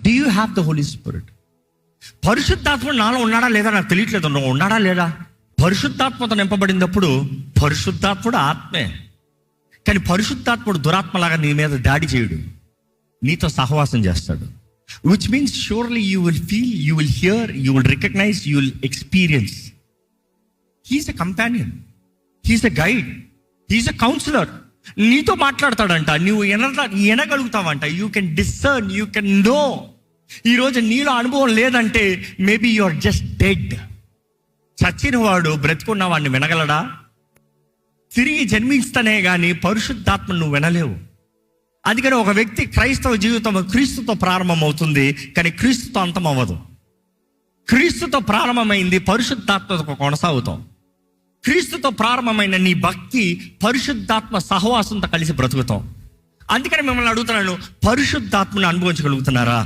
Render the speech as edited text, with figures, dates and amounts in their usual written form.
Do you have the holy spirit? పరిశుద్ధాత్మ నాలో ఉన్నాడా లేదా నాకు తెలియట్లేదు. నువ్వు ఉన్నాడా లేదా? పరిశుద్ధాత్మతో నింపబడినప్పుడు పరిశుద్ధాత్ముడు ఆత్మే. కానీ పరిశుద్ధాత్ముడు దురాత్మలాగా నీ మీద దాడి చేయడు, నీతో సహవాసం చేస్తాడు. Which means surely you will feel, you will hear, you will recognise, you will experience. He is a companion, he is a guide, he is a counsellor. నీతో మాట్లాడతాడంట, నువ్వు వినగలుగుతావంట. You can discern, you can know. ఈరోజు నీలో అనుభవం లేదంటే maybe you are just dead. చచ్చిన వాడు బ్రతుకున్న వాడిని వినగలడా? తిరిగి జన్మిస్తేనే కానీ పరిశుద్ధాత్మ నువ్వు వినలేవు. అందుకని ఒక వ్యక్తి క్రైస్తవ జీవితం క్రీస్తుతో ప్రారంభం అవుతుంది, కానీ క్రీస్తుతో అంతం అవ్వదు. క్రీస్తుతో ప్రారంభమైంది, పరిశుద్ధాత్మతో కొనసాగుతాం. క్రీస్తుతో ప్రారంభమైన నీ భక్తి పరిశుద్ధాత్మ సహవాసంతో కలిసి బ్రతుకుతాం. అందుకని మిమ్మల్ని అడుగుతున్నాను, పరిశుద్ధాత్మను అనుభవించగలుగుతున్నారా?